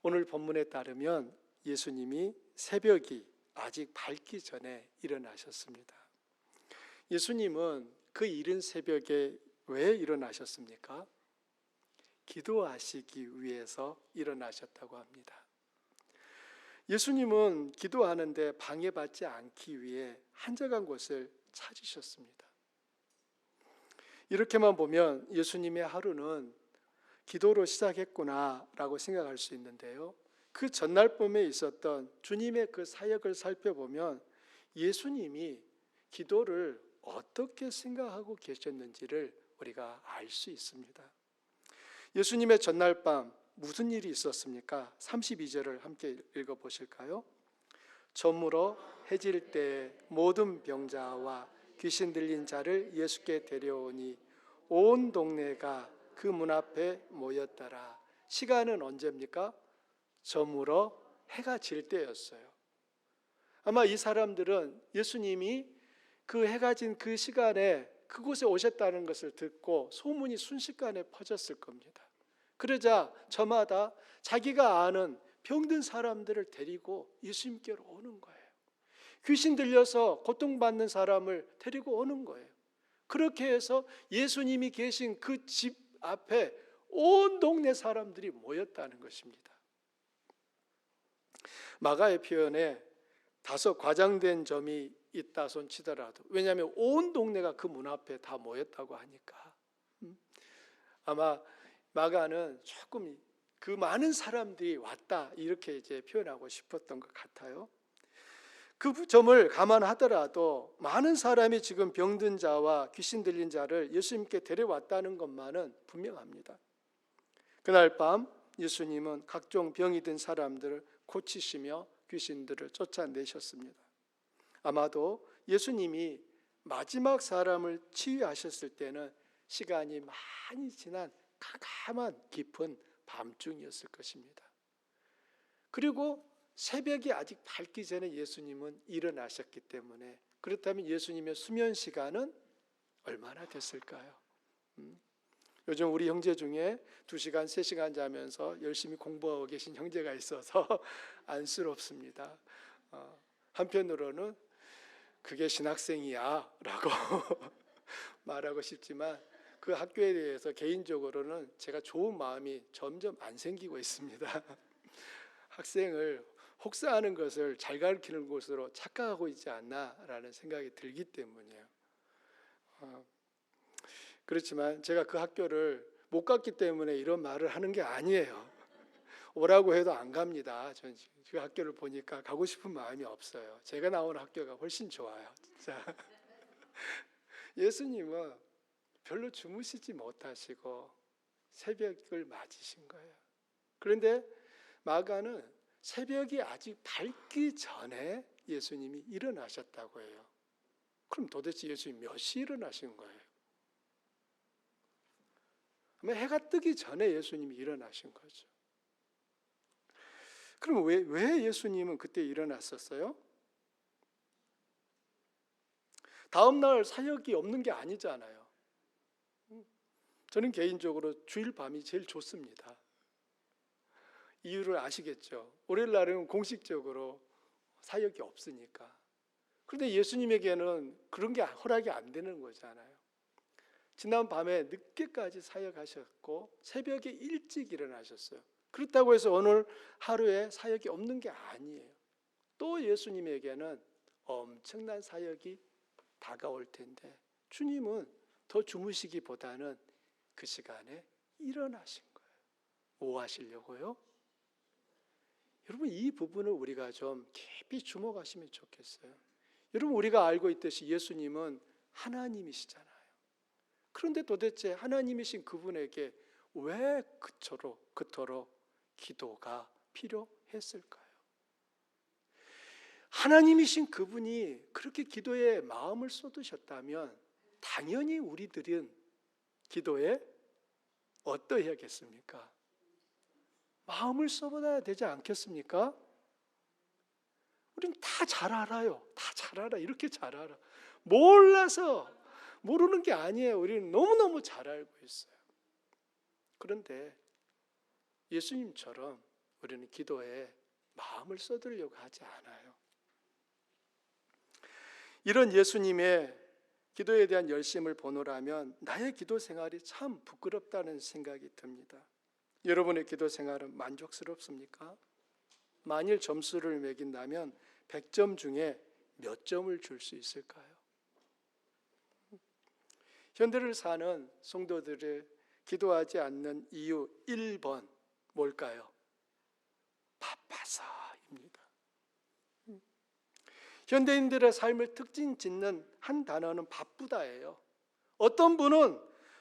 오늘 본문에 따르면 예수님이 새벽이 아직 밝기 전에 일어나셨습니다. 예수님은 그 이른 새벽에 왜 일어나셨습니까? 기도하시기 위해서 일어나셨다고 합니다. 예수님은 기도하는데 방해받지 않기 위해 한적한 곳을 찾으셨습니다. 이렇게만 보면 예수님의 하루는 기도로 시작했구나라고 생각할 수 있는데요. 그 전날 밤에 있었던 주님의 그 사역을 살펴보면 예수님이 기도를 어떻게 생각하고 계셨는지를 우리가 알 수 있습니다. 예수님의 전날 밤 무슨 일이 있었습니까? 32절을 함께 읽어보실까요? 저물어 해질 때 모든 병자와 귀신 들린 자를 예수께 데려오니 온 동네가 그 문 앞에 모였더라. 시간은 언제입니까? 저물어 해가 질 때였어요. 아마 이 사람들은 예수님이 그 해가 진 그 시간에 그곳에 오셨다는 것을 듣고 소문이 순식간에 퍼졌을 겁니다. 그러자 저마다 자기가 아는 병든 사람들을 데리고 예수님께로 오는 거예요. 귀신 들려서 고통받는 사람을 데리고 오는 거예요. 그렇게 해서 예수님이 계신 그 집 앞에 온 동네 사람들이 모였다는 것입니다. 마가의 표현에 다소 과장된 점이 있다 손 치더라도, 왜냐하면 온 동네가 그 문 앞에 다 모였다고 하니까 아마 마가는 조금 그 많은 사람들이 왔다 이렇게 이제 표현하고 싶었던 것 같아요. 그 점을 감안하더라도 많은 사람이 지금 병든 자와 귀신 들린 자를 예수님께 데려왔다는 것만은 분명합니다. 그날 밤 예수님은 각종 병이 든 사람들을 고치시며 귀신들을 쫓아내셨습니다. 아마도 예수님이 마지막 사람을 치유하셨을 때는 시간이 많이 지난 깜깜한 깊은 밤중이었을 것입니다. 그리고 새벽이 아직 밝기 전에 예수님은 일어나셨기 때문에, 그렇다면 예수님의 수면 시간은 얼마나 됐을까요? 요즘 우리 형제 중에 2시간, 3시간 자면서 열심히 공부하고 계신 형제가 있어서 안쓰럽습니다. 한편으로는 그게 신학생이야 라고 말하고 싶지만 그 학교에 대해서 개인적으로는 제가 좋은 마음이 점점 안 생기고 있습니다. 학생을 혹사하는 것을 잘 가르치는 곳으로 착각하고 있지 않나라는 생각이 들기 때문이에요. 그렇지만 제가 그 학교를 못 갔기 때문에 이런 말을 하는 게 아니에요. 오라고 해도 안 갑니다. 전 그 학교를 보니까 가고 싶은 마음이 없어요. 제가 나온 학교가 훨씬 좋아요. 진짜. 예수님은 별로 주무시지 못하시고 새벽을 맞으신 거예요. 그런데 마가는 새벽이 아직 밝기 전에 예수님이 일어나셨다고 해요. 그럼 도대체 예수님이 몇 시에 일어나신 거예요? 아마 해가 뜨기 전에 예수님이 일어나신 거죠. 그럼 왜 예수님은 그때 일어났었어요? 다음 날 사역이 없는 게 아니잖아요. 저는 개인적으로 주일 밤이 제일 좋습니다. 이유를 아시겠죠? 월요일 날은 공식적으로 사역이 없으니까. 그런데 예수님에게는 그런 게 허락이 안 되는 거잖아요. 지난 밤에 늦게까지 사역하셨고 새벽에 일찍 일어나셨어요. 그렇다고 해서 오늘 하루에 사역이 없는 게 아니에요. 또 예수님에게는 엄청난 사역이 다가올 텐데 주님은 더 주무시기보다는 그 시간에 일어나신 거예요. 뭐 하시려고요? 여러분, 이 부분을 우리가 좀 깊이 주목하시면 좋겠어요. 여러분, 우리가 알고 있듯이 예수님은 하나님이시잖아요. 그런데 도대체 하나님이신 그분에게 왜 그토록 기도가 필요했을까요? 하나님이신 그분이 그렇게 기도에 마음을 쏟으셨다면 당연히 우리들은 기도에 어떠해야겠습니까? 마음을 쏟아야 되지 않겠습니까? 우린 다 잘 알아요. 다 잘 알아. 이렇게 잘 알아. 몰라서 모르는 게 아니에요. 우리는 너무너무 잘 알고 있어요. 그런데 예수님처럼 우리는 기도에 마음을 써드리려고 하지 않아요. 이런 예수님의 기도에 대한 열심을 보노라면 나의 기도 생활이 참 부끄럽다는 생각이 듭니다. 여러분의 기도 생활은 만족스럽습니까? 만일 점수를 매긴다면 100점 중에 몇 점을 줄 수 있을까요? 현대를 사는 성도들의 기도하지 않는 이유 1번 뭘까요? 바빠서입니다. 현대인들의 삶을 특징 짓는 한 단어는 바쁘다예요. 어떤 분은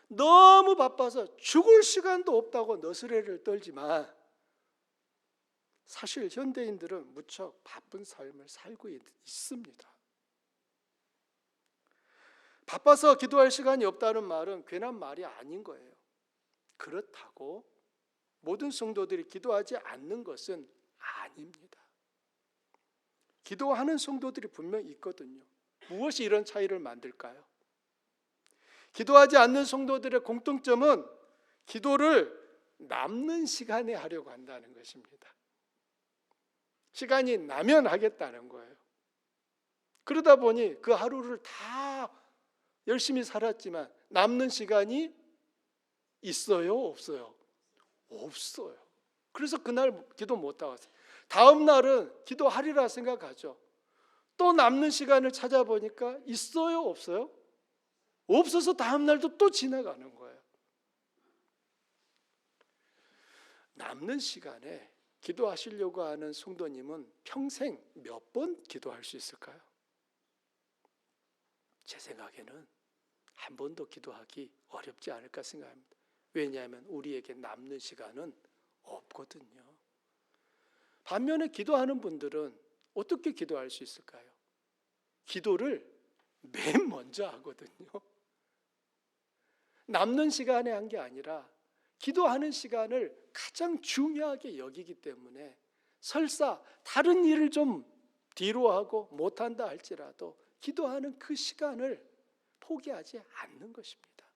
너무 바빠서 죽을 시간도 없다고 너스레를 떨지만 사실 현대인들은 무척 바쁜 삶을 살고 있습니다. 바빠서 기도할 시간이 없다는 말은 괜한 말이 아닌 거예요. 그렇다고 모든 성도들이 기도하지 않는 것은 아닙니다. 기도하는 성도들이 분명히 있거든요. 무엇이 이런 차이를 만들까요? 기도하지 않는 성도들의 공통점은 기도를 남는 시간에 하려고 한다는 것입니다. 시간이 나면 하겠다는 거예요. 그러다 보니 그 하루를 다 열심히 살았지만 남는 시간이 있어요? 없어요? 없어요. 그래서 그날 기도 못 하겠어요. 다음 날은 기도하리라 생각하죠. 또 남는 시간을 찾아보니까 있어요? 없어요? 없어서 다음 날도 또 지나가는 거예요. 남는 시간에 기도하시려고 하는 성도님은 평생 몇 번 기도할 수 있을까요? 제 생각에는 한 번도 기도하기 어렵지 않을까 생각합니다. 왜냐하면 우리에게 남는 시간은 없거든요. 반면에 기도하는 분들은 어떻게 기도할 수 있을까요? 기도를 맨 먼저 하거든요. 남는 시간에 한 게 아니라 기도하는 시간을 가장 중요하게 여기기 때문에 설사 다른 일을 좀 뒤로 하고 못한다 할지라도 기도하는 그 시간을 포기하지 않는 것입니다.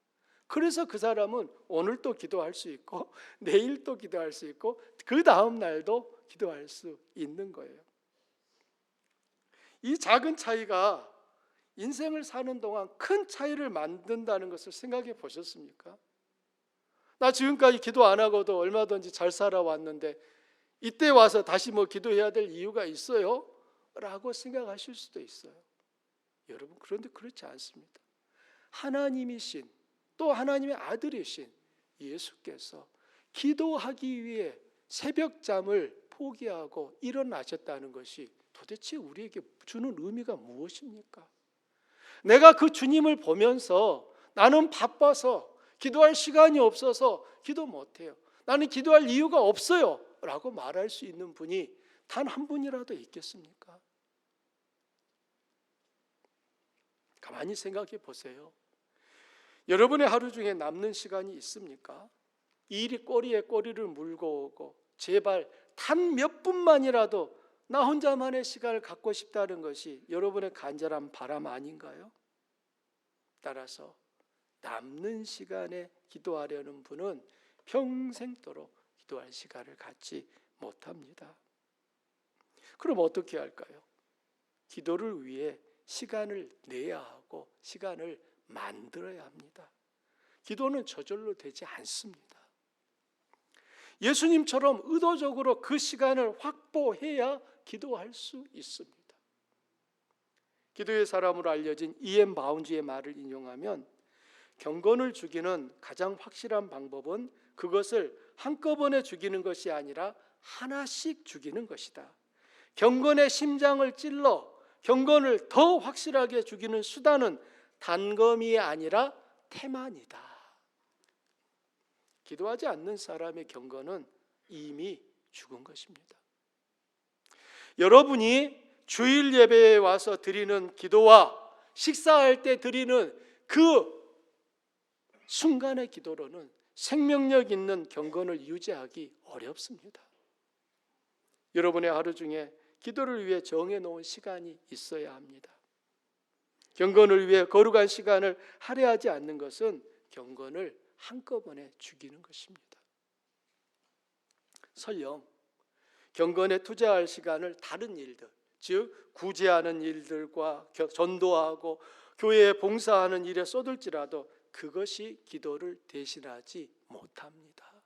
그래서 그 사람은 오늘 또 기도할 수 있고 내일 또 기도할 수 있고 그 다음 날도 기도할 수 있는 거예요. 이 작은 차이가 인생을 사는 동안 큰 차이를 만든다는 것을 생각해 보셨습니까? 나 지금까지 기도 안 하고도 얼마든지 잘 살아왔는데 이때 와서 다시 기도해야 될 이유가 있어요? 라고 생각하실 수도 있어요. 여러분, 그런데 그렇지 않습니다. 하나님이신 또 하나님의 아들이신 예수께서 기도하기 위해 새벽잠을 포기하고 일어나셨다는 것이 도대체 우리에게 주는 의미가 무엇입니까? 내가 그 주님을 보면서 나는 바빠서 기도할 시간이 없어서 기도 못해요. 나는 기도할 이유가 없어요 라고 말할 수 있는 분이 단 한 분이라도 있겠습니까? 가만히 생각해 보세요. 여러분의 하루 중에 남는 시간이 있습니까? 일이 꼬리에 꼬리를 물고 오고 제발 단 몇 분만이라도 나 혼자만의 시간을 갖고 싶다는 것이 여러분의 간절한 바람 아닌가요? 따라서 남는 시간에 기도하려는 분은 평생도록 기도할 시간을 갖지 못합니다. 그럼 어떻게 할까요? 기도를 위해 시간을 내야 하고 시간을 만들어야 합니다. 기도는 저절로 되지 않습니다. 예수님처럼 의도적으로 그 시간을 확보해야 기도할 수 있습니다. 기도의 사람으로 알려진 E.M. 바운지의 말을 인용하면 경건을 죽이는 가장 확실한 방법은 그것을 한꺼번에 죽이는 것이 아니라 하나씩 죽이는 것이다. 경건의 심장을 찔러 경건을 더 확실하게 죽이는 수단은 단검이 아니라 태만이다. 기도하지 않는 사람의 경건은 이미 죽은 것입니다. 여러분이 주일 예배에 와서 드리는 기도와 식사할 때 드리는 그 순간의 기도로는 생명력 있는 경건을 유지하기 어렵습니다. 여러분의 하루 중에 기도를 위해 정해놓은 시간이 있어야 합니다. 경건을 위해 거룩한 시간을 할애하지 않는 것은 경건을 한꺼번에 죽이는 것입니다. 설령 경건에 투자할 시간을 다른 일들, 즉 구제하는 일들과 전도하고 교회에 봉사하는 일에 쏟을지라도 그것이 기도를 대신하지 못합니다.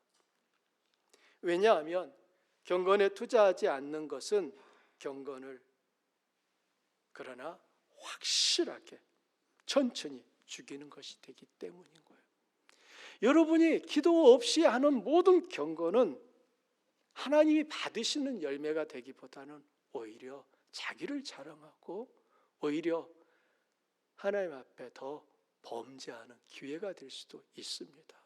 왜냐하면 경건에 투자하지 않는 것은 경건을 그러나 확실하게 천천히 죽이는 것이 되기 때문인 거예요. 여러분이 기도 없이 하는 모든 경건은 하나님이 받으시는 열매가 되기보다는 오히려 자기를 자랑하고 오히려 하나님 앞에 더 범죄하는 기회가 될 수도 있습니다.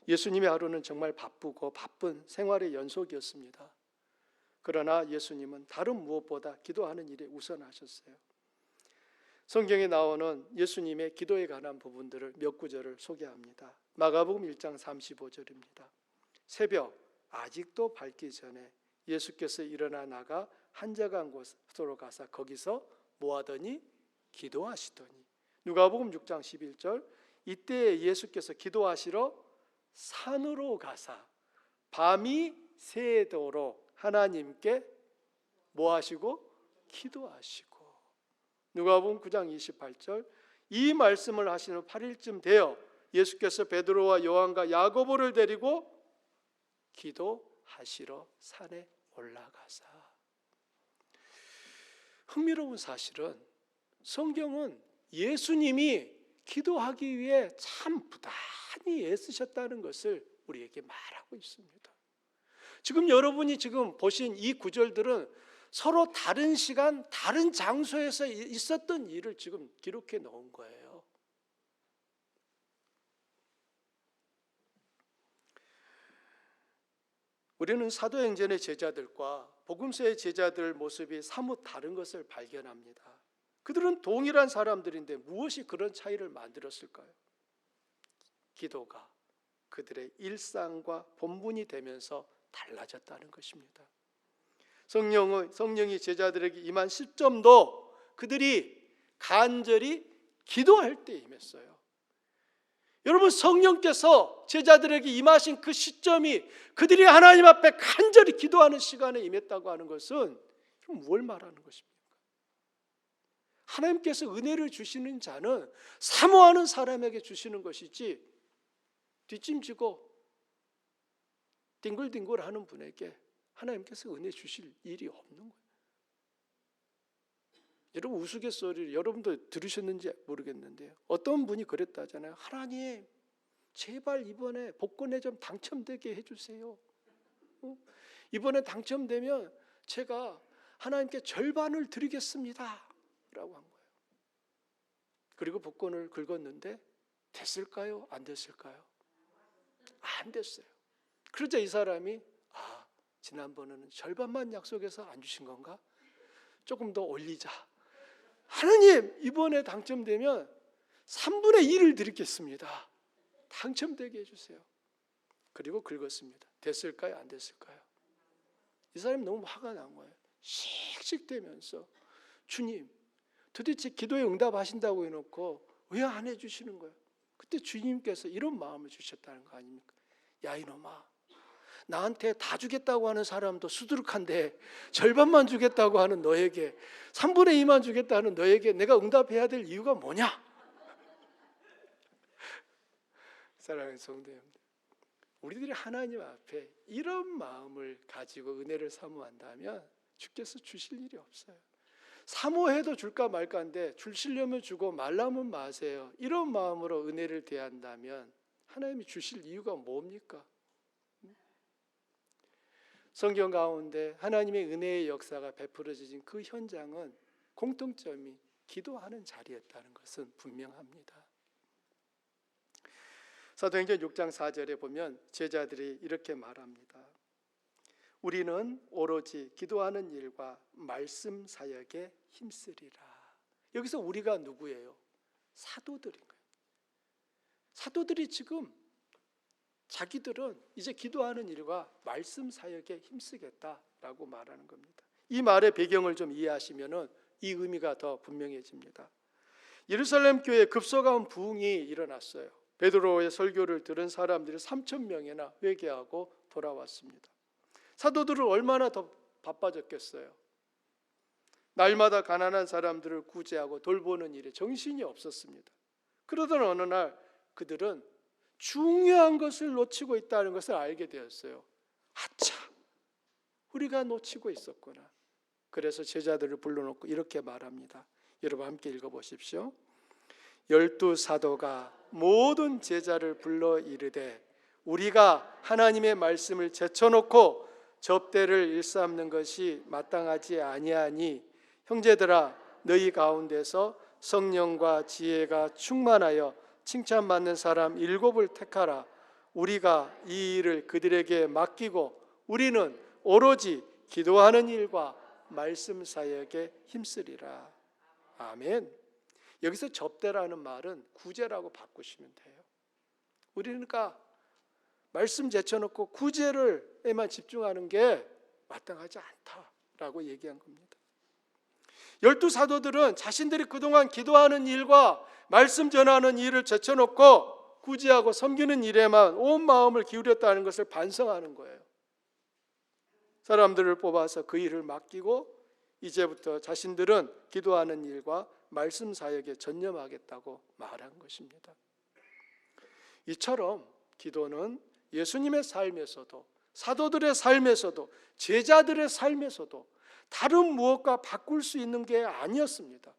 예수님의 하루는 정말 바쁘고 바쁜 생활의 연속이었습니다. 그러나 예수님은 다른 무엇보다 기도하는 일에 우선하셨어요. 성경에 나오는 예수님의 기도에 관한 부분들을 몇 구절을 소개합니다. 마가복음 1장 35절입니다. 새벽 아직도 밝기 전에 예수께서 일어나 나가 한적한 곳으로 가사 거기서 뭐하더니 기도하시더니. 누가복음 6장 11절 이때에 예수께서 기도하시러 산으로 가사 밤이 새도록 하나님께 뭐하시고 기도하시고. 누가복음 9장 28절 이 말씀을 하시는 8일쯤 되어 예수께서 베드로와 요한과 야고보를 데리고 기도하시러 산에 올라가사. 흥미로운 사실은 성경은 예수님이 기도하기 위해 참 부단히 애쓰셨다는 것을 우리에게 말하고 있습니다. 지금 여러분이 지금 보신 이 구절들은 서로 다른 시간, 다른 장소에서 있었던 일을 지금 기록해 놓은 거예요. 우리는 사도행전의 제자들과 복음서의 제자들 모습이 사뭇 다른 것을 발견합니다. 그들은 동일한 사람들인데 무엇이 그런 차이를 만들었을까요? 기도가 그들의 일상과 본분이 되면서 달라졌다는 것입니다. 성령이 제자들에게 임한 시점도 그들이 간절히 기도할 때 임했어요. 여러분, 성령께서 제자들에게 임하신 그 시점이 그들이 하나님 앞에 간절히 기도하는 시간에 임했다고 하는 것은 뭘 말하는 것입니까? 하나님께서 은혜를 주시는 자는 사모하는 사람에게 주시는 것이지 뒷짐지고 뒹굴뒹굴하는 분에게 하나님께서 은혜 주실 일이 없는 거예요. 여러분, 우스갯소리를 여러분도 들으셨는지 모르겠는데요, 어떤 분이 그랬다잖아요. 하나님, 제발 이번에 복권에 좀 당첨되게 해주세요. 이번에 당첨되면 제가 하나님께 절반을 드리겠습니다 라고 한 거예요. 그리고 복권을 긁었는데 됐을까요? 안 됐을까요? 안 됐어요. 그러자 이 사람이 지난번에는 절반만 약속해서 안 주신 건가? 조금 더 올리자. 하나님, 이번에 당첨되면 3분의 1을 드리겠습니다. 당첨되게 해주세요. 그리고 긁었습니다. 됐을까요? 안 됐을까요? 이 사람이 너무 화가 난 거예요. 씩씩대면서 주님, 도대체 기도에 응답하신다고 해놓고 왜 안 해주시는 거예요? 그때 주님께서 이런 마음을 주셨다는 거 아닙니까? 야, 이놈아, 나한테 다 주겠다고 하는 사람도 수두룩한데 절반만 주겠다고 하는 너에게, 3분의 2만 주겠다는 너에게 내가 응답해야 될 이유가 뭐냐? 사랑하는 성도 여러분들, 우리들이 하나님 앞에 이런 마음을 가지고 은혜를 사모한다면 주께서 주실 일이 없어요. 사모해도 줄까 말까인데 주시려면 주고 말라면 마세요. 이런 마음으로 은혜를 대한다면 하나님이 주실 이유가 뭡니까? 성경 가운데 하나님의 은혜의 역사가 베풀어진 그 현장은 공통점이 기도하는 자리였다는 것은 분명합니다. 사도행전 6장 4절에 보면 제자들이 이렇게 말합니다. 우리는 오로지 기도하는 일과 말씀 사역에 힘쓰리라. 여기서 우리가 누구예요? 사도들인 거예요. 사도들이 지금 자기들은 이제 기도하는 일과 말씀 사역에 힘쓰겠다라고 말하는 겁니다. 이 말의 배경을 좀 이해하시면 이 의미가 더 분명해집니다. 예루살렘 교회에 급속한 부흥이 일어났어요. 베드로의 설교를 들은 사람들이 3,000명이나 회개하고 돌아왔습니다. 사도들은 얼마나 더 바빠졌겠어요. 날마다 가난한 사람들을 구제하고 돌보는 일에 정신이 없었습니다. 그러던 어느 날 그들은 중요한 것을 놓치고 있다는 것을 알게 되었어요. 아차, 우리가 놓치고 있었구나. 그래서 제자들을 불러놓고 이렇게 말합니다. 여러분 함께 읽어보십시오. 12사도가 모든 제자를 불러 이르되 우리가 하나님의 말씀을 제쳐놓고 접대를 일삼는 것이 마땅하지 아니하니 형제들아 너희 가운데서 성령과 지혜가 충만하여 칭찬받는 사람 7을 택하라. 우리가 이 일을 그들에게 맡기고 우리는 오로지 기도하는 일과 말씀 사역에 힘쓰리라. 아멘. 여기서 접대라는 말은 구제라고 바꾸시면 돼요. 우리는 그러니까 말씀 제쳐놓고 구제를에만 집중하는 게 마땅하지 않다라고 얘기한 겁니다. 12사도들은 자신들이 그동안 기도하는 일과 말씀 전하는 일을 제쳐놓고 구제하고 섬기는 일에만 온 마음을 기울였다는 것을 반성하는 거예요. 사람들을 뽑아서 그 일을 맡기고 이제부터 자신들은 기도하는 일과 말씀 사역에 전념하겠다고 말한 것입니다. 이처럼 기도는 예수님의 삶에서도 사도들의 삶에서도 제자들의 삶에서도 다른 무엇과 바꿀 수 있는 게 아니었습니다.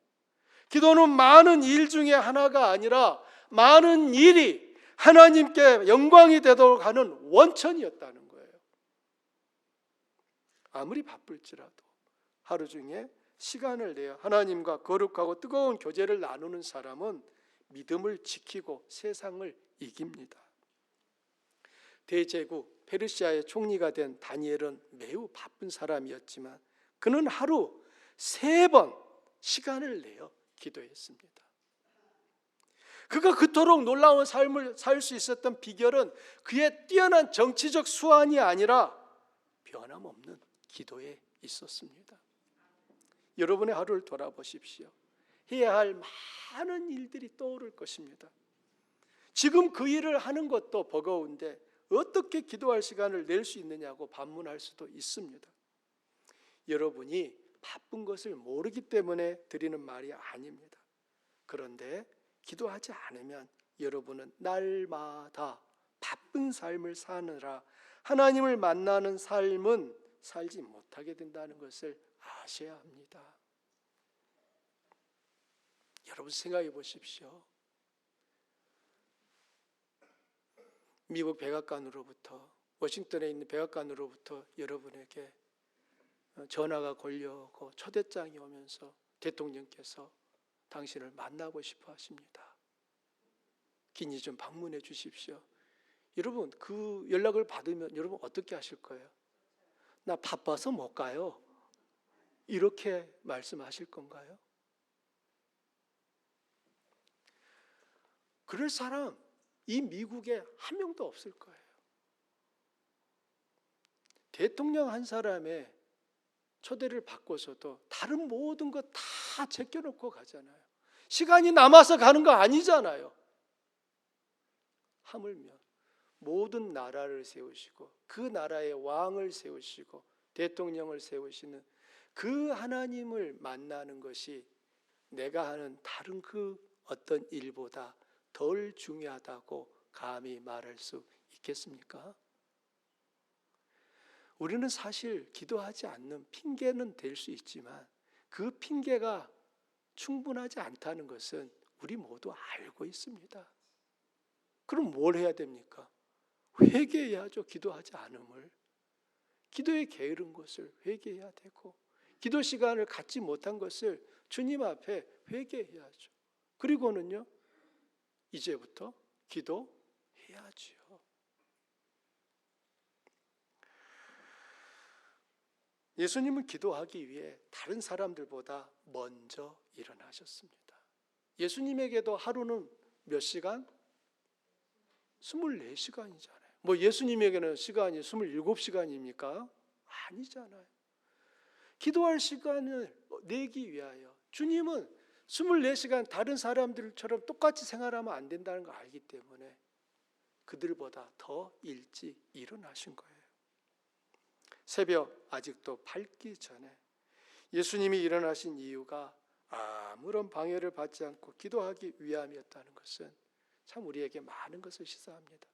기도는 많은 일 중에 하나가 아니라 많은 일이 하나님께 영광이 되도록 하는 원천이었다는 거예요. 아무리 바쁠지라도 하루 중에 시간을 내어 하나님과 거룩하고 뜨거운 교제를 나누는 사람은 믿음을 지키고 세상을 이깁니다. 대제국 페르시아의 총리가 된 다니엘은 매우 바쁜 사람이었지만 그는 하루 3번 시간을 내어 기도했습니다. 그가 그토록 놀라운 삶을 살 수 있었던 비결은 그의 뛰어난 정치적 수완이 아니라 변함없는 기도에 있었습니다. 여러분의 하루를 돌아보십시오. 해야 할 많은 일들이 떠오를 것입니다. 지금 그 일을 하는 것도 버거운데 어떻게 기도할 시간을 낼 수 있느냐고 반문할 수도 있습니다. 여러분이 바쁜 것을 모르기 때문에 드리는 말이 아닙니다. 그런데 기도하지 않으면 여러분은 날마다 바쁜 삶을 사느라 하나님을 만나는 삶은 살지 못하게 된다는 것을 아셔야 합니다. 여러분 생각해 보십시오. 미국 백악관으로부터 워싱턴에 있는 백악관으로부터 여러분에게 전화가 걸려오고 초대장이 오면서 대통령께서 당신을 만나고 싶어 하십니다. 긴히 좀 방문해 주십시오. 여러분 그 연락을 받으면 여러분 어떻게 하실 거예요? 나 바빠서 못 가요. 이렇게 말씀하실 건가요? 그럴 사람 이 미국에 한 명도 없을 거예요. 대통령 한 사람의 초대를 받고서도 다른 모든 거 다 제껴놓고 가잖아요. 시간이 남아서 가는 거 아니잖아요. 하물며 모든 나라를 세우시고 그 나라의 왕을 세우시고 대통령을 세우시는 그 하나님을 만나는 것이 내가 하는 다른 그 어떤 일보다 덜 중요하다고 감히 말할 수 있겠습니까? 우리는 사실 기도하지 않는 핑계는 될 수 있지만 그 핑계가 충분하지 않다는 것은 우리 모두 알고 있습니다. 그럼 뭘 해야 됩니까? 회개해야죠. 기도하지 않음을. 기도에 게으른 것을 회개해야 되고 기도 시간을 갖지 못한 것을 주님 앞에 회개해야죠. 그리고는요, 이제부터 기도해야지요. 예수님은 기도하기 위해 다른 사람들보다 먼저 일어나셨습니다. 예수님에게도 하루는 몇 시간? 24시간이잖아요. 뭐 예수님에게는 시간이 27시간입니까? 아니잖아요. 기도할 시간을 내기 위하여 주님은 24시간 다른 사람들처럼 똑같이 생활하면 안 된다는 걸 알기 때문에 그들보다 더 일찍 일어나신 거예요. 새벽 아직도 밝기 전에 예수님이 일어나신 이유가 아무런 방해를 받지 않고 기도하기 위함이었다는 것은 참 우리에게 많은 것을 시사합니다.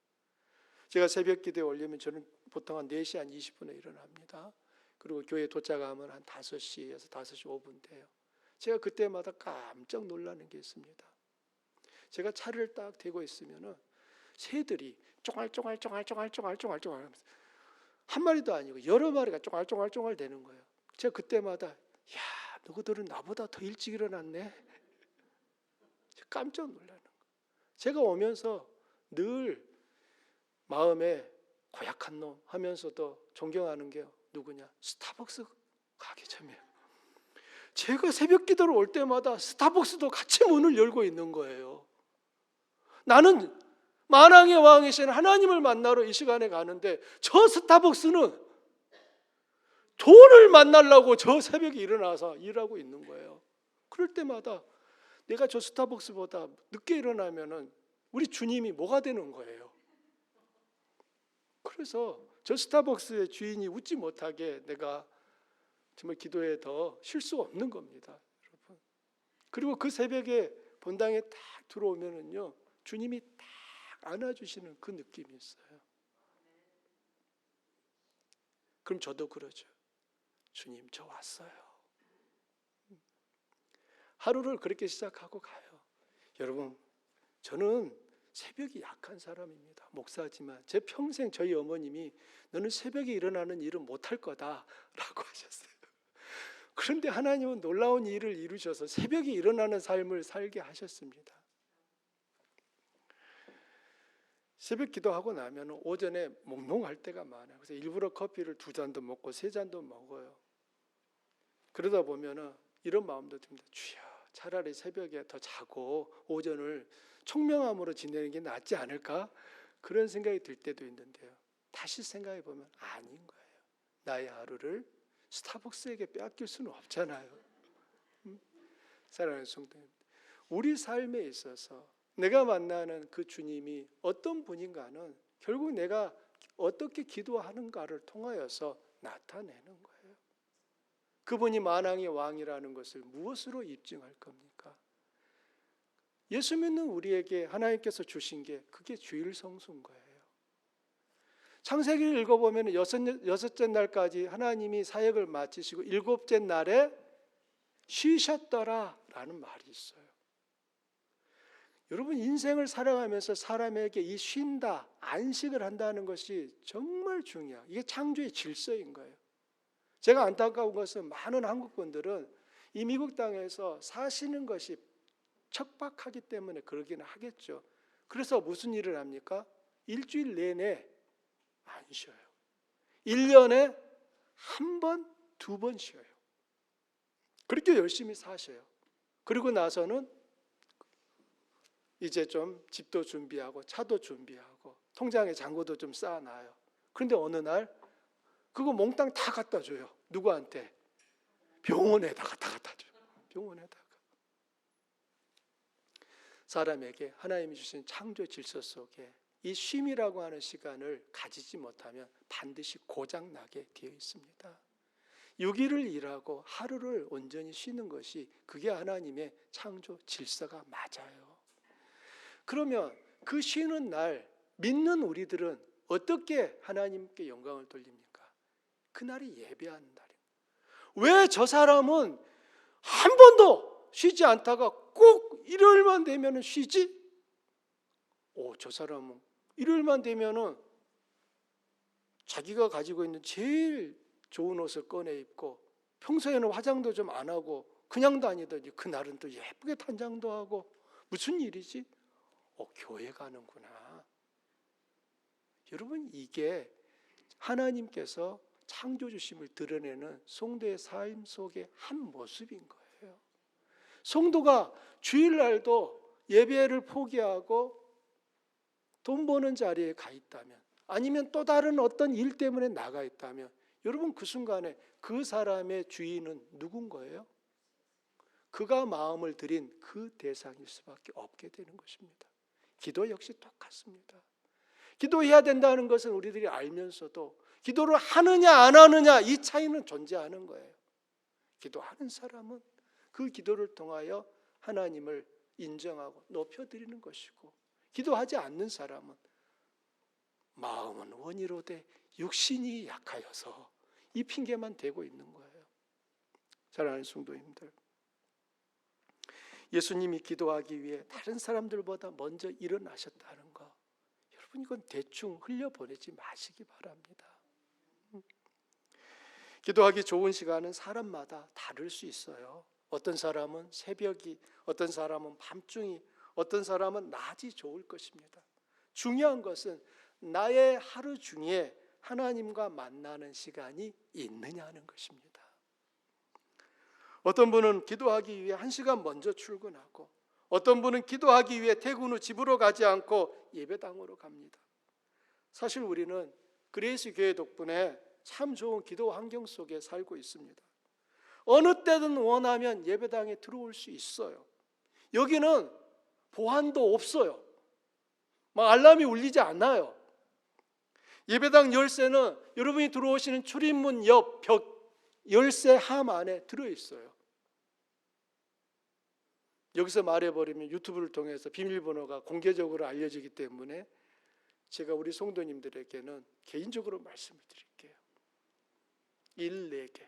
제가 새벽 기도에 올리면 저는 보통 한 4시 한 20분에 일어납니다. 그리고 교회에 도착하면 한 5시에서 5시 5분 돼요. 제가 그때마다 깜짝 놀라는 게 있습니다. 제가 차를 딱 대고 있으면은 새들이 쫑알쫑알 하면서 한 마리도 아니고 여러 마리가 쫑알쫑알 되는 거예요. 제가 그때마다 야, 너희들은 나보다 더 일찍 일어났네. 깜짝 놀라는 거예요. 제가 오면서 늘 마음에 고약한 놈 하면서도 존경하는 게 누구냐? 스타벅스 가게점이에요. 제가 새벽 기도를 올 때마다 스타벅스도 같이 문을 열고 있는 거예요. 나는 만왕의 왕이신 하나님을 만나러 이 시간에 가는데 저 스타벅스는 돈을 만나려고 저 새벽에 일어나서 일하고 있는 거예요. 그럴 때마다 내가 저 스타벅스보다 늦게 일어나면은 우리 주님이 뭐가 되는 거예요. 그래서 저 스타벅스의 주인이 웃지 못하게 내가 정말 기도에 더 쉴 수 없는 겁니다, 여러분. 그리고 그 새벽에 본당에 딱 들어오면은요, 주님이 딱 안아주시는 그 느낌이 있어요. 그럼 저도 그러죠. 주님, 저 왔어요. 하루를 그렇게 시작하고 가요. 여러분, 저는 새벽이 약한 사람입니다. 목사지만 제 평생 저희 어머님이 너는 새벽에 일어나는 일은 못할 거다라고 하셨어요. 그런데 하나님은 놀라운 일을 이루셔서 새벽에 일어나는 삶을 살게 하셨습니다. 새벽 기도하고 나면 오전에 몽롱할 때가 많아요. 그래서 일부러 커피를 2잔도 먹고 3잔도 먹어요. 그러다 보면 이런 마음도 듭니다. 주여, 차라리 새벽에 더 자고 오전을 청명함으로 지내는 게 낫지 않을까? 그런 생각이 들 때도 있는데요. 다시 생각해 보면 아닌 거예요. 나의 하루를 스타벅스에게 빼앗길 수는 없잖아요. 사랑하는 성도님, 우리 삶에 있어서 내가 만나는 그 주님이 어떤 분인가는 결국 내가 어떻게 기도하는가를 통하여서 나타내는 거예요. 그분이 만왕의 왕이라는 것을 무엇으로 입증할 겁니까? 예수 믿는 우리에게 하나님께서 주신 게 그게 주일 성수인 거예요. 창세기를 읽어보면 여섯째 날까지 하나님이 사역을 마치시고 7째 날에 쉬셨더라라는 말이 있어요. 여러분, 인생을 살아가면서 사람에게 이 쉰다, 안식을 한다는 것이 정말 중요해요. 이게 창조의 질서인 거예요. 제가 안타까운 것은 많은 한국 분들은 이 미국 땅에서 사시는 것이 척박하기 때문에 그러기는 하겠죠. 그래서 무슨 일을 합니까? 일주일 내내 안 쉬어요. 1년에 한 번, 2번 쉬어요. 그렇게 열심히 사셔요. 그리고 나서는 이제 좀 집도 준비하고 차도 준비하고 통장에 잔고도 좀 쌓아놔요. 그런데 어느 날 그거 몽땅 다 갖다 줘요. 누구한테? 병원에다가 다 갖다 줘요. 병원에다가. 사람에게 하나님이 주신 창조 질서 속에 이 쉼이라고 하는 시간을 가지지 못하면 반드시 고장나게 되어 있습니다. 6일을 일하고 하루를 온전히 쉬는 것이 그게 하나님의 창조 질서가 맞아요. 그러면 그 쉬는 날 믿는 우리들은 어떻게 하나님께 영광을 돌립니까? 그날이 예배하는 날입니다. 왜 저 사람은 한 번도 쉬지 않다가 꼭 일요일만 되면 쉬지? 저 사람은 일요일만 되면 자기가 가지고 있는 제일 좋은 옷을 꺼내 입고 평소에는 화장도 좀 안 하고 그냥 다니더니 그날은 또 예쁘게 단장도 하고 무슨 일이지? 교회 가는구나. 여러분, 이게 하나님께서 창조주심을 드러내는 성도의 삶 속의 한 모습인 거예요. 성도가 주일날도 예배를 포기하고 돈 버는 자리에 가 있다면, 아니면 또 다른 어떤 일 때문에 나가 있다면, 여러분, 그 순간에 그 사람의 주인은 누군 거예요? 그가 마음을 들인 그 대상일 수밖에 없게 되는 것입니다. 기도 역시 똑같습니다. 기도해야 된다는 것은 우리들이 알면서도 기도를 하느냐 안 하느냐 이 차이는 존재하는 거예요. 기도하는 사람은 그 기도를 통하여 하나님을 인정하고 높여드리는 것이고, 기도하지 않는 사람은 마음은 원이로되 육신이 약하여서 이 핑계만 대고 있는 거예요. 사랑하는 성도님들, 예수님이 기도하기 위해 다른 사람들보다 먼저 일어나셨다는 거, 여러분 이건 대충 흘려보내지 마시기 바랍니다. 기도하기 좋은 시간은 사람마다 다를 수 있어요. 어떤 사람은 새벽이, 어떤 사람은 밤중이, 어떤 사람은 낮이 좋을 것입니다. 중요한 것은 나의 하루 중에 하나님과 만나는 시간이 있느냐는 것입니다. 어떤 분은 기도하기 위해 1시간 먼저 출근하고, 어떤 분은 기도하기 위해 퇴근 후 집으로 가지 않고 예배당으로 갑니다. 사실 우리는 그레이스 교회 덕분에 참 좋은 기도 환경 속에 살고 있습니다. 어느 때든 원하면 예배당에 들어올 수 있어요. 여기는 보안도 없어요. 막 알람이 울리지 않아요. 예배당 열쇠는 여러분이 들어오시는 출입문 옆 벽 열쇠 함 안에 들어있어요. 여기서 말해버리면 유튜브를 통해서 비밀번호가 공개적으로 알려지기 때문에 제가 우리 성도님들에게는 개인적으로 말씀을 드릴게요. 4개.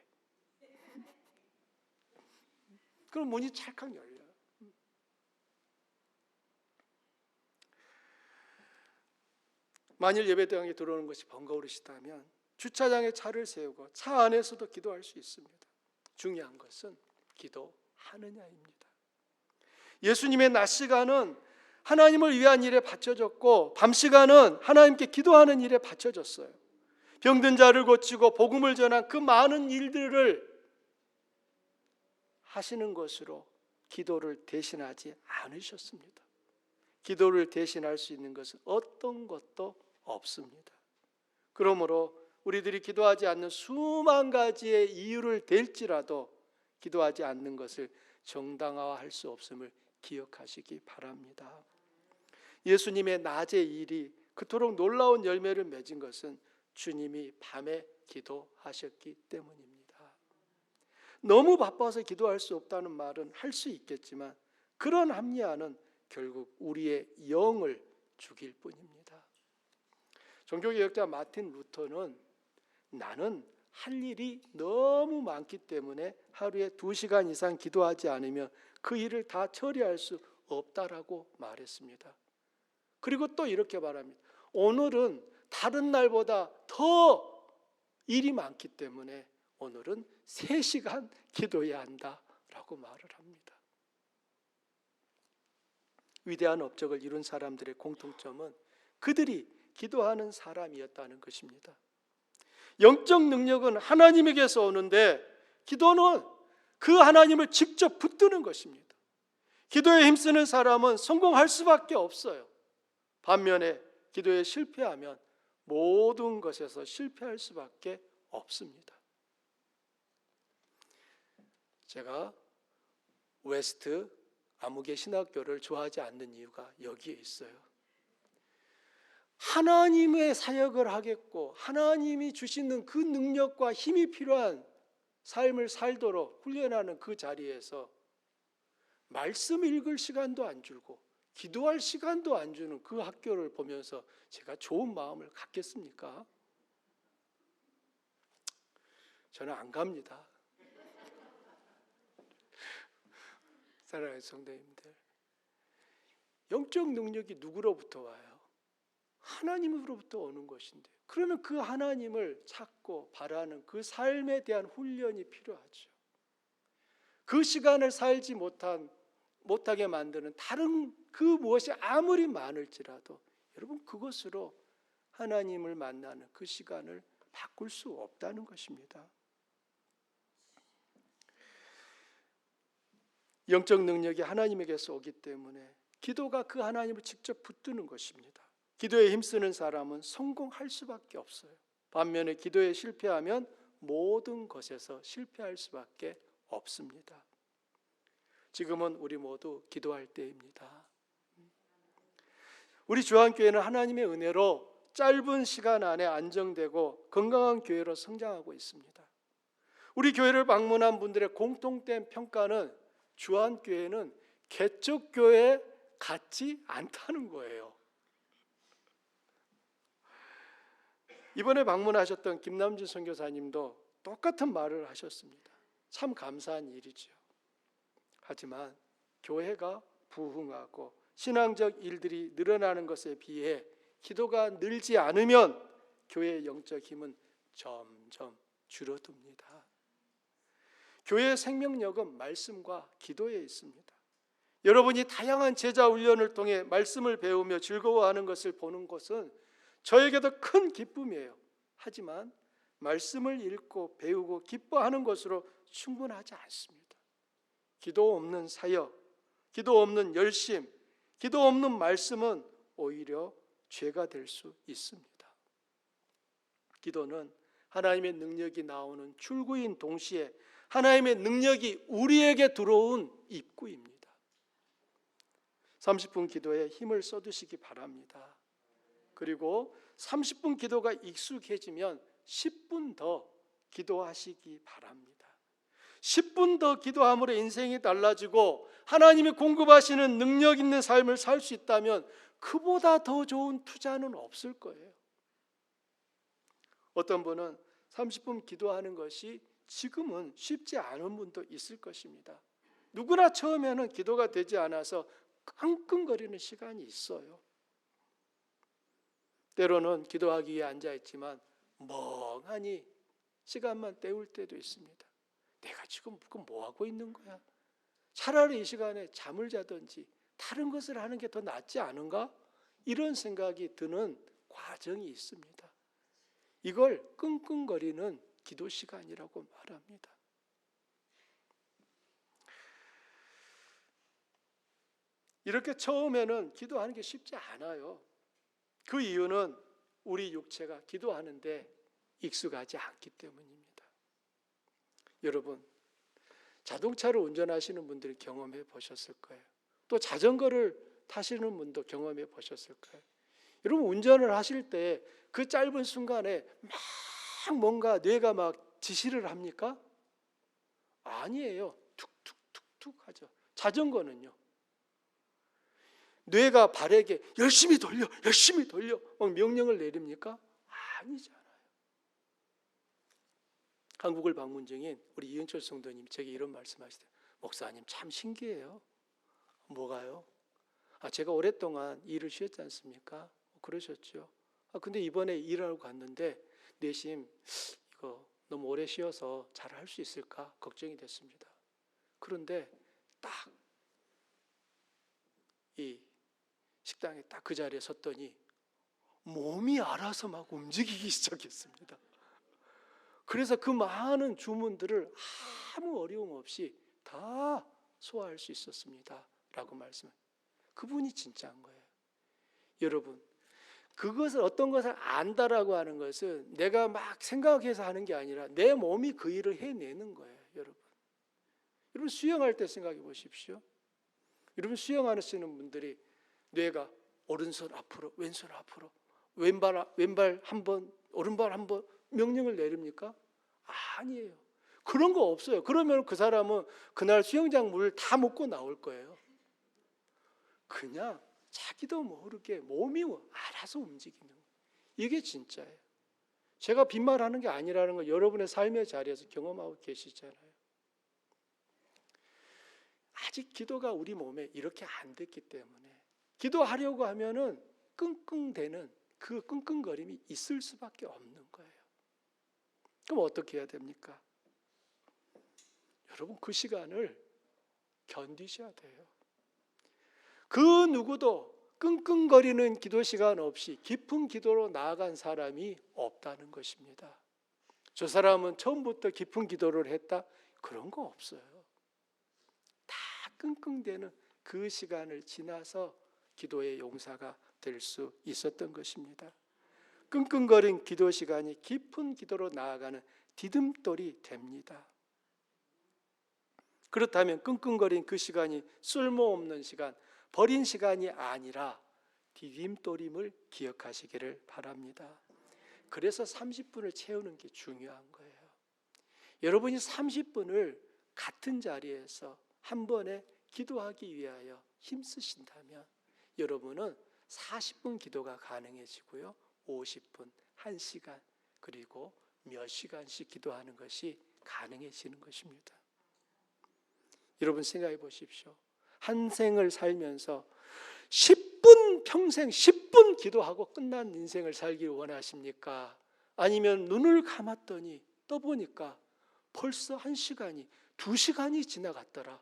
그럼 문이 찰칵 열려요. 만일 예배당에 들어오는 것이 번거로우시다면 주차장에 차를 세우고 차 안에서도 기도할 수 있습니다. 중요한 것은 기도하느냐입니다. 예수님의 낮 시간은 하나님을 위한 일에 바쳐졌고, 밤 시간은 하나님께 기도하는 일에 바쳐졌어요. 병든 자를 고치고 복음을 전한 그 많은 일들을 하시는 것으로 기도를 대신하지 않으셨습니다. 기도를 대신할 수 있는 것은 어떤 것도 없습니다. 그러므로 우리들이 기도하지 않는 수만 가지의 이유를 댈지라도 기도하지 않는 것을 정당화할 수 없음을 기억하시기 바랍니다. 예수님의 낮의 일이 그토록 놀라운 열매를 맺은 것은 주님이 밤에 기도하셨기 때문입니다. 너무 바빠서 기도할 수 없다는 말은 할 수 있겠지만, 그런 합리화는 결국 우리의 영을 죽일 뿐입니다. 종교개혁자 마틴 루터는 나는 할 일이 너무 많기 때문에 하루에 2시간 이상 기도하지 않으면 그 일을 다 처리할 수 없다라고 말했습니다. 그리고 또 이렇게 말합니다. 오늘은 다른 날보다 더 일이 많기 때문에 오늘은 3시간 기도해야 한다라고 말을 합니다. 위대한 업적을 이룬 사람들의 공통점은 그들이 기도하는 사람이었다는 것입니다. 영적 능력은 하나님에게서 오는데 기도는 그 하나님을 직접 붙드는 것입니다. 기도에 힘쓰는 사람은 성공할 수밖에 없어요. 반면에 기도에 실패하면 모든 것에서 실패할 수밖에 없습니다. 제가 웨스트 아무개 신학교를 좋아하지 않는 이유가 여기에 있어요. 하나님의 사역을 하겠고 하나님이 주시는 그 능력과 힘이 필요한 삶을 살도록 훈련하는 그 자리에서 말씀 읽을 시간도 안 주고 기도할 시간도 안 주는 그 학교를 보면서 제가 좋은 마음을 갖겠습니까? 저는 안 갑니다. 사랑하는 성도님들, 영적 능력이 누구로부터 와요? 하나님으로부터 오는 것인데, 그러면 그 하나님을 찾고 바라는 그 삶에 대한 훈련이 필요하죠. 그 시간을 살지 못하게 만드는 다른 그 무엇이 아무리 많을지라도 여러분 그것으로 하나님을 만나는 그 시간을 바꿀 수 없다는 것입니다. 영적 능력이 하나님에게서 오기 때문에 기도가 그 하나님을 직접 붙드는 것입니다. 기도에 힘쓰는 사람은 성공할 수밖에 없어요. 반면에 기도에 실패하면 모든 것에서 실패할 수밖에 없습니다. 지금은 우리 모두 기도할 때입니다. 우리 주한교회는 하나님의 은혜로 짧은 시간 안에 안정되고 건강한 교회로 성장하고 있습니다. 우리 교회를 방문한 분들의 공통된 평가는 주안교회는 개척교회 같지 않다는 거예요. 이번에 방문하셨던 김남준 선교사님도 똑같은 말을 하셨습니다. 참 감사한 일이죠. 하지만 교회가 부흥하고 신앙적 일들이 늘어나는 것에 비해 기도가 늘지 않으면 교회의 영적 힘은 점점 줄어듭니다. 교회의 생명력은 말씀과 기도에 있습니다. 여러분이 다양한 제자 훈련을 통해 말씀을 배우며 즐거워하는 것을 보는 것은 저에게도 큰 기쁨이에요. 하지만 말씀을 읽고 배우고 기뻐하는 것으로 충분하지 않습니다. 기도 없는 사역, 기도 없는 열심, 기도 없는 말씀은 오히려 죄가 될 수 있습니다. 기도는 하나님의 능력이 나오는 출구인 동시에 하나님의 능력이 우리에게 들어온 입구입니다. 30분 기도에 힘을 써두시기 바랍니다. 그리고 30분 기도가 익숙해지면 10분 더 기도하시기 바랍니다. 10분 더 기도함으로 인생이 달라지고 하나님이 공급하시는 능력 있는 삶을 살 수 있다면 그보다 더 좋은 투자는 없을 거예요. 어떤 분은 30분 기도하는 것이 지금은 쉽지 않은 분도 있을 것입니다. 누구나 처음에는 기도가 되지 않아서 끙끙거리는 시간이 있어요. 때로는 기도하기 위해 앉아있지만 멍하니 시간만 때울 때도 있습니다. 내가 지금 뭐 하고 있는 거야? 차라리 이 시간에 잠을 자든지 다른 것을 하는 게 더 낫지 않은가? 이런 생각이 드는 과정이 있습니다. 이걸 끙끙거리는 기도 시간이라고 말합니다. 이렇게 처음에는 기도하는 게 쉽지 않아요. 그 이유는 우리 육체가 기도하는데 익숙하지 않기 때문입니다. 여러분, 자동차를 운전하시는 분들이 경험해 보셨을 거예요. 또 자전거를 타시는 분도 경험해 보셨을 거예요. 여러분, 운전을 하실 때 그 짧은 순간에 막 뭔가 뇌가 막 지시를 합니까? 아니에요. 툭툭툭툭 하죠. 자전거는요. 뇌가 발에게 열심히 돌려 막 명령을 내립니까? 아니잖아요. 한국을 방문 중인 우리 이은철 성도님 제게 이런 말씀하시대요. 목사님 참 신기해요. 뭐가요? 제가 오랫동안 일을 쉬었지 않습니까? 그러셨죠. 근데 이번에 일하러 갔는데 내심 이거 너무 오래 쉬어서 잘 할 수 있을까 걱정이 됐습니다. 그런데 딱 이 식당에 딱 그 자리에 섰더니 몸이 알아서 막 움직이기 시작했습니다. 그래서 그 많은 주문들을 아무 어려움 없이 다 소화할 수 있었습니다. 라고 말씀해요. 그분이 진짜인 거예요. 여러분, 그것을 어떤 것을 안다라고 하는 것은 내가 막 생각해서 하는 게 아니라 내 몸이 그 일을 해내는 거예요. 여러분 수영할 때 생각해 보십시오. 여러분 수영하시는 분들이 뇌가 오른손 앞으로 왼손 앞으로 왼발 한 번 오른발 한 번 명령을 내립니까? 아니에요. 그런 거 없어요. 그러면 그 사람은 그날 수영장 물을 다 먹고 나올 거예요. 그냥 자기도 모르게 몸이 알아서 움직이는 거예요. 이게 진짜예요. 제가 빈말하는 게 아니라는 걸 여러분의 삶의 자리에서 경험하고 계시잖아요. 아직 기도가 우리 몸에 이렇게 안 됐기 때문에 기도하려고 하면은 끙끙대는 그 끙끙거림이 있을 수밖에 없는 거예요. 그럼 어떻게 해야 됩니까? 여러분 그 시간을 견디셔야 돼요. 그 누구도 끙끙거리는 기도 시간 없이 깊은 기도로 나아간 사람이 없다는 것입니다. 저 사람은 처음부터 깊은 기도를 했다? 그런 거 없어요. 다 끙끙대는 그 시간을 지나서 기도의 용사가 될 수 있었던 것입니다. 끙끙거린 기도 시간이 깊은 기도로 나아가는 디딤돌이 됩니다. 그렇다면 끙끙거린 그 시간이 쓸모없는 시간, 버린 시간이 아니라 디딤돌임을 기억하시기를 바랍니다. 그래서 30분을 채우는 게 중요한 거예요. 여러분이 30분을 같은 자리에서 한 번에 기도하기 위하여 힘쓰신다면 여러분은 40분 기도가 가능해지고요, 50분, 1시간, 그리고 몇 시간씩 기도하는 것이 가능해지는 것입니다. 여러분 생각해 보십시오. 한 생을 살면서 10분, 평생 10분 기도하고 끝난 인생을 살기를 원하십니까? 아니면 눈을 감았더니 떠보니까 벌써 1시간이, 2시간이 지나갔더라,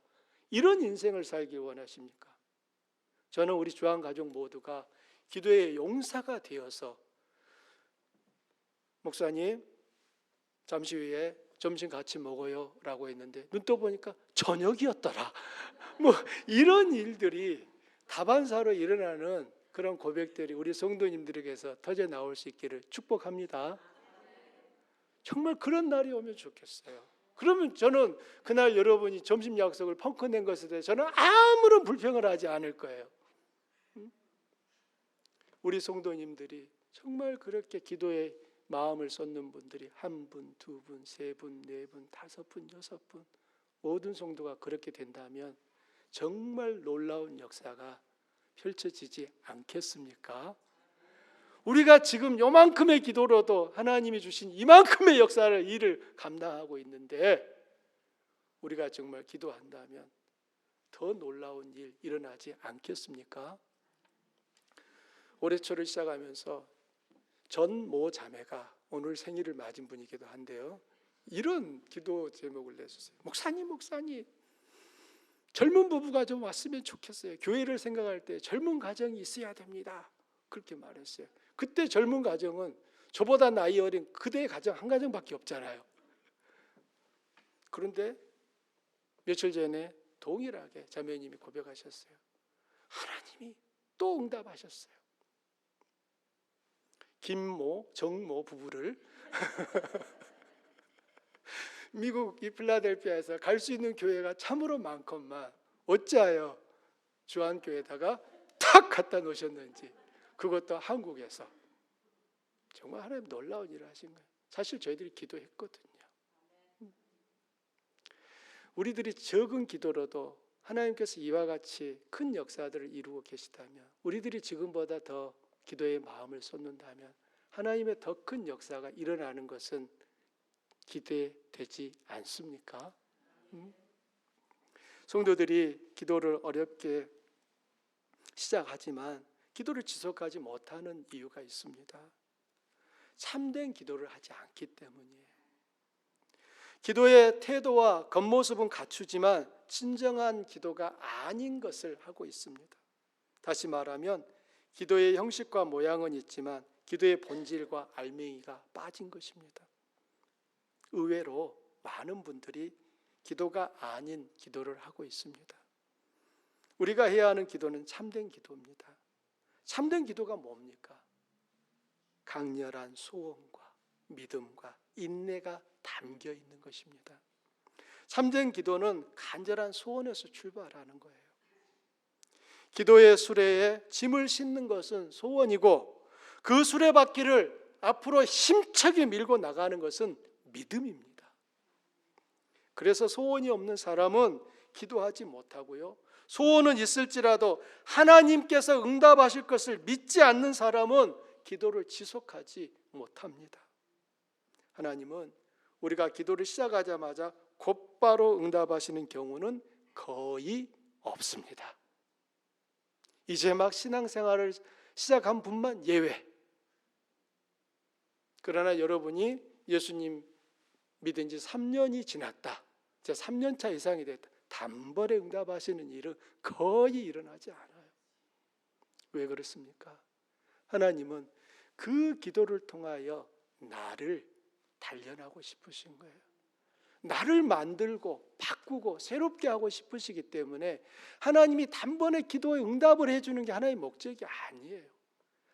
이런 인생을 살기를 원하십니까? 저는 우리 주한 가족 모두가 기도의 용사가 되어서, 목사님 잠시 후에 점심 같이 먹어요 라고 했는데 눈 떠보니까 저녁이었더라, 뭐 이런 일들이 다반사로 일어나는 그런 고백들이 우리 성도님들에게서 터져 나올 수 있기를 축복합니다. 정말 그런 날이 오면 좋겠어요. 그러면 저는 그날 여러분이 점심 약속을 펑크 낸 것에 대해 저는 아무런 불평을 하지 않을 거예요. 우리 성도님들이 정말 그렇게 기도에 마음을 쏟는 분들이 1분, 2분, 3분, 4분, 5분, 6분, 모든 성도가 그렇게 된다면 정말 놀라운 역사가 펼쳐지지 않겠습니까? 우리가 지금 요만큼의 기도로도 하나님이 주신 이만큼의 역사를, 일을 감당하고 있는데 우리가 정말 기도한다면 더 놀라운 일 일어나지 않겠습니까? 올해 초를 시작하면서 전 모 자매가 오늘 생일을 맞은 분이기도 한데요, 이런 기도 제목을 내주세요. 목사님 젊은 부부가 좀 왔으면 좋겠어요. 교회를 생각할 때 젊은 가정이 있어야 됩니다. 그렇게 말했어요. 그때 젊은 가정은 저보다 나이 어린 그대의 가정 한 가정밖에 없잖아요. 그런데 며칠 전에 동일하게 자매님이 고백하셨어요. 하나님이 또 응답하셨어요. 김모, 정모 부부를 미국 이 필라델피아에서 갈 수 있는 교회가 참으로 많건만 어찌하여 주한교회에다가 탁 갖다 놓으셨는지, 그것도 한국에서. 정말 하나님 놀라운 일을 하신 거예요. 사실 저희들이 기도했거든요. 우리들이 적은 기도로도 하나님께서 이와 같이 큰 역사들을 이루고 계시다면, 우리들이 지금보다 더 기도의 마음을 쏟는다면 하나님의 더 큰 역사가 일어나는 것은 기대되지 않습니까? 성도들이 기도를 어렵게 시작하지만 기도를 지속하지 못하는 이유가 있습니다. 참된 기도를 하지 않기 때문이에요. 기도의 태도와 겉모습은 갖추지만 진정한 기도가 아닌 것을 하고 있습니다. 다시 말하면 기도의 형식과 모양은 있지만 기도의 본질과 알맹이가 빠진 것입니다. 의외로 많은 분들이 기도가 아닌 기도를 하고 있습니다. 우리가 해야 하는 기도는 참된 기도입니다. 참된 기도가 뭡니까? 강렬한 소원과 믿음과 인내가 담겨 있는 것입니다. 참된 기도는 간절한 소원에서 출발하는 거예요. 기도의 수레에 짐을 싣는 것은 소원이고 그 수레바퀴를 앞으로 힘차게 밀고 나가는 것은 믿음입니다. 그래서 소원이 없는 사람은 기도하지 못하고요, 소원은 있을지라도 하나님께서 응답하실 것을 믿지 않는 사람은 기도를 지속하지 못합니다. 하나님은 우리가 기도를 시작하자마자 곧바로 응답하시는 경우는 거의 없습니다. 이제 막 신앙생활을 시작한 분만 예외. 그러나 여러분이 예수님 믿은 지 3년이 지났다, 이제 3년차 이상이 됐다, 단번에 응답하시는 일은 거의 일어나지 않아요. 왜 그렇습니까? 하나님은 그 기도를 통하여 나를 단련하고 싶으신 거예요. 나를 만들고 바꾸고 새롭게 하고 싶으시기 때문에 하나님이 단번에 기도에 응답을 해주는 게 하나님의 목적이 아니에요.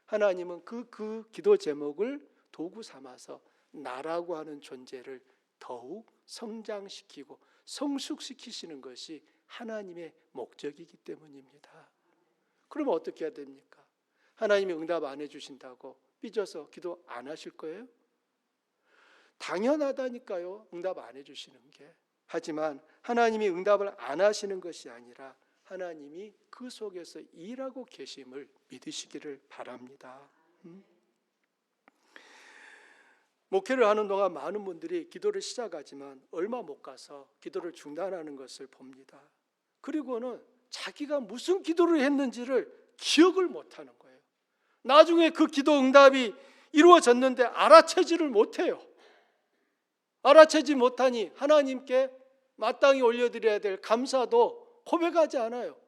하나님은 그 기도 제목을 도구 삼아서 나라고 하는 존재를 더욱 성장시키고 성숙시키시는 것이 하나님의 목적이기 때문입니다. 그러면 어떻게 해야 됩니까? 하나님이 응답 안 해주신다고 삐져서 기도 안 하실 거예요? 당연하다니까요. 응답 안 해주시는 게. 하지만 하나님이 응답을 안 하시는 것이 아니라 하나님이 그 속에서 일하고 계심을 믿으시기를 바랍니다. 목회를 하는 동안 많은 분들이 기도를 시작하지만 얼마 못 가서 기도를 중단하는 것을 봅니다. 그리고는 자기가 무슨 기도를 했는지를 기억을 못하는 거예요. 나중에 그 기도 응답이 이루어졌는데 알아채지를 못해요. 알아채지 못하니 하나님께 마땅히 올려드려야 될 감사도 고백하지 않아요.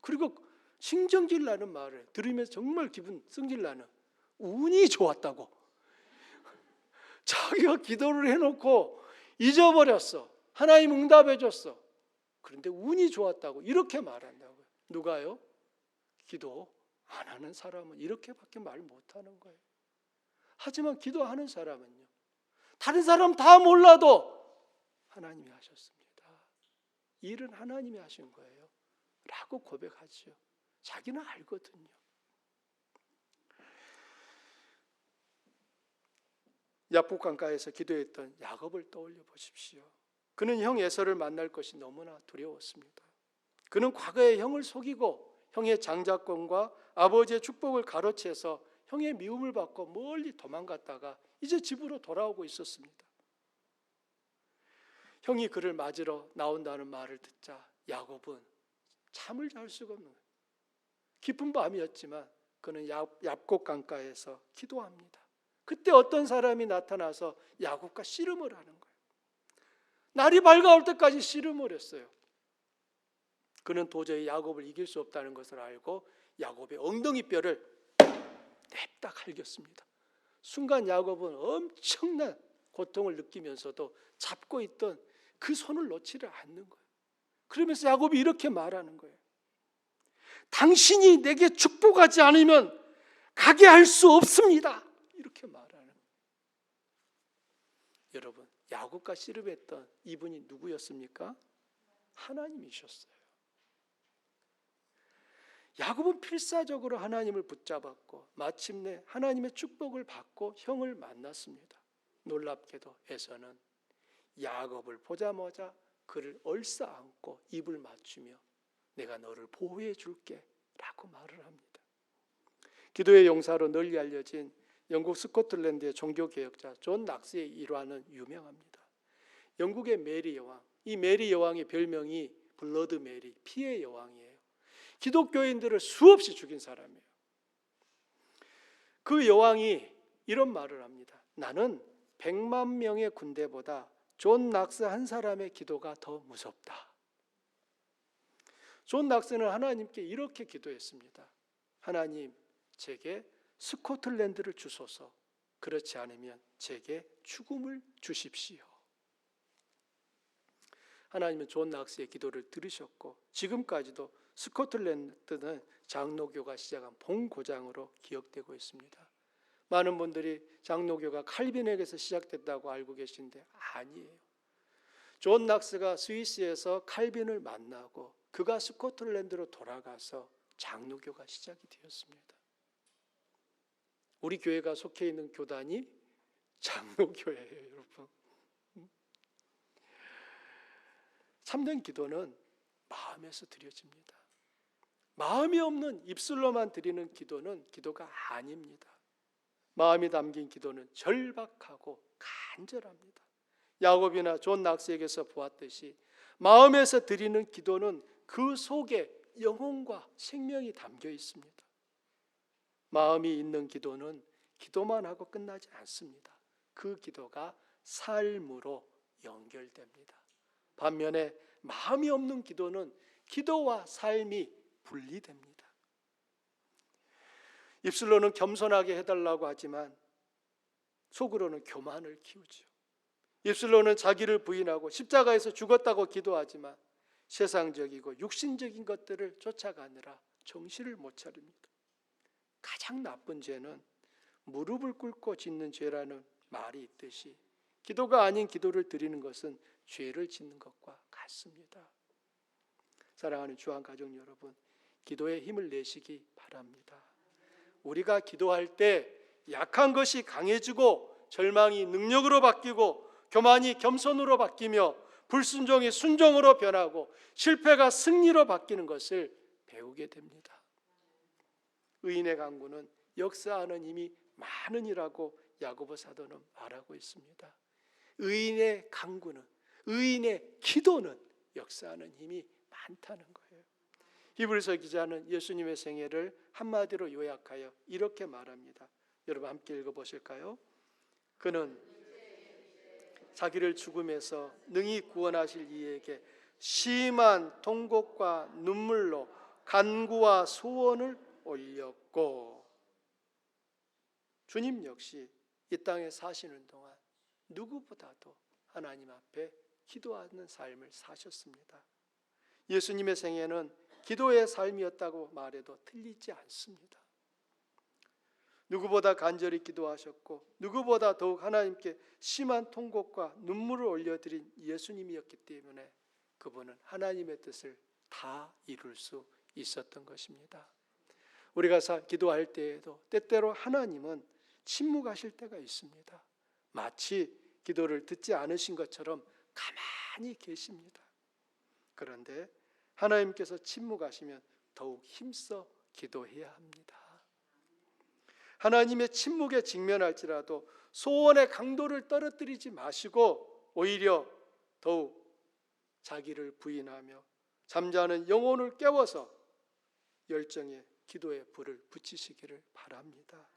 그리고 신경질 나는 말을 들으면서 정말 기분 승질 나는, 운이 좋았다고. 자기가 기도를 해놓고 잊어버렸어. 하나님 응답해 줬어. 그런데 운이 좋았다고 이렇게 말한다고요. 누가요? 기도 안 하는 사람은 이렇게밖에 말 못하는 거예요. 하지만 기도하는 사람은요, 다른 사람 다 몰라도 하나님이 하셨습니다. 일은 하나님이 하신 거예요 라고 고백하죠. 자기는 알거든요. 야복강가에서 기도했던 야곱을 떠올려 보십시오. 그는 형 에서를 만날 것이 너무나 두려웠습니다. 그는 과거에 형을 속이고 형의 장자권과 아버지의 축복을 가로채서 형의 미움을 받고 멀리 도망갔다가 이제 집으로 돌아오고 있었습니다. 형이 그를 맞으러 나온다는 말을 듣자 야곱은 잠을 잘 수가 없는 거예요. 깊은 밤이었지만 그는 얍곡 강가에서 기도합니다. 그때 어떤 사람이 나타나서 야곱과 씨름을 하는 거예요. 날이 밝아올 때까지 씨름을 했어요. 그는 도저히 야곱을 이길 수 없다는 것을 알고 야곱의 엉덩이 뼈를 냅다 갈겼습니다. 순간 야곱은 엄청난 고통을 느끼면서도 잡고 있던 그 손을 놓지를 않는 거예요. 그러면서 야곱이 이렇게 말하는 거예요. 당신이 내게 축복하지 않으면 가게 할 수 없습니다. 이렇게 말하는 거예요. 여러분, 야곱과 씨름했던 이분이 누구였습니까? 하나님이셨어요. 야곱은 필사적으로 하나님을 붙잡았고 마침내 하나님의 축복을 받고 형을 만났습니다. 놀랍게도 에서는 야곱을 보자마자 그를 얼싸안고 입을 맞추며 내가 너를 보호해 줄게 라고 말을 합니다. 기도의 용사로 널리 알려진 영국 스코틀랜드의 종교개혁자 존 낙스의 일화는 유명합니다. 영국의 메리 여왕, 이 메리 여왕의 별명이 블러드 메리, 피의 여왕이에요. 기독교인들을 수없이 죽인 사람이에요. 그 여왕이 이런 말을 합니다. 나는 100만 명의 군대보다 존 낙스 한 사람의 기도가 더 무섭다. 존 낙스는 하나님께 이렇게 기도했습니다. 하나님, 제게 스코틀랜드를 주소서. 그렇지 않으면 제게 죽음을 주십시오. 하나님은 존 낙스의 기도를 들으셨고 지금까지도 스코틀랜드는 장로교가 시작한 본고장으로 기억되고 있습니다. 많은 분들이 장로교가 칼빈에게서 시작됐다고 알고 계신데 아니에요. 존 낙스가 스위스에서 칼빈을 만나고 그가 스코틀랜드로 돌아가서 장로교가 시작이 되었습니다. 우리 교회가 속해 있는 교단이 장로교회예요, 여러분. 참된 기도는 마음에서 드려집니다. 마음이 없는 입술로만 드리는 기도는 기도가 아닙니다. 마음이 담긴 기도는 절박하고 간절합니다. 야곱이나 존 낙스에게서 보았듯이 마음에서 드리는 기도는 그 속에 영혼과 생명이 담겨 있습니다. 마음이 있는 기도는 기도만 하고 끝나지 않습니다. 그 기도가 삶으로 연결됩니다. 반면에 마음이 없는 기도는 기도와 삶이 분리됩니다. 입술로는 겸손하게 해달라고 하지만 속으로는 교만을 키우죠. 입술로는 자기를 부인하고 십자가에서 죽었다고 기도하지만 세상적이고 육신적인 것들을 쫓아가느라 정신을 못 차립니다. 가장 나쁜 죄는 무릎을 꿇고 짓는 죄라는 말이 있듯이 기도가 아닌 기도를 드리는 것은 죄를 짓는 것과 같습니다. 사랑하는 주한 가족 여러분, 기도에 힘을 내시기 바랍니다. 우리가 기도할 때 약한 것이 강해지고 절망이 능력으로 바뀌고 교만이 겸손으로 바뀌며 불순종이 순종으로 변하고 실패가 승리로 바뀌는 것을 배우게 됩니다. 의인의 강구는 역사하는 힘이 많으니라고 야고보 사도는 말하고 있습니다. 의인의 강구는, 의인의 기도는 역사하는 힘이 많다는 거예요. 히브리서 기자는 예수님의 생애를 한마디로 요약하여 이렇게 말합니다. 여러분 함께 읽어보실까요? 그는 자기를 죽음에서 능히 구원하실 이에게 심한 통곡과 눈물로 간구와 소원을 올렸고, 주님 역시 이 땅에 사시는 동안 누구보다도 하나님 앞에 기도하는 삶을 사셨습니다. 예수님의 생애는 기도의 삶이었다고 말해도 틀리지 않습니다. 누구보다 간절히 기도하셨고 누구보다 더욱 하나님께 심한 통곡과 눈물을 올려드린 예수님이었기 때문에 그분은 하나님의 뜻을 다 이룰 수 있었던 것입니다. 우리가 기도할 때에도 때때로 하나님은 침묵하실 때가 있습니다. 마치 기도를 듣지 않으신 것처럼 가만히 계십니다. 그런데 하나님께서 침묵하시면 더욱 힘써 기도해야 합니다. 하나님의 침묵에 직면할지라도 소원의 강도를 떨어뜨리지 마시고 오히려 더욱 자기를 부인하며 잠자는 영혼을 깨워서 열정의 기도의 불을 붙이시기를 바랍니다.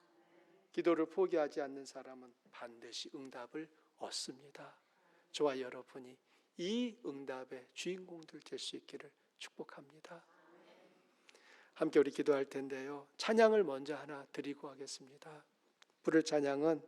기도를 포기하지 않는 사람은 반드시 응답을 얻습니다. 저와 여러분이 이 응답의 주인공들 될 수 있기를 축복합니다. 함께 우리 기도할 텐데요, 찬양을 먼저 하나 드리고 하겠습니다. 부를 찬양은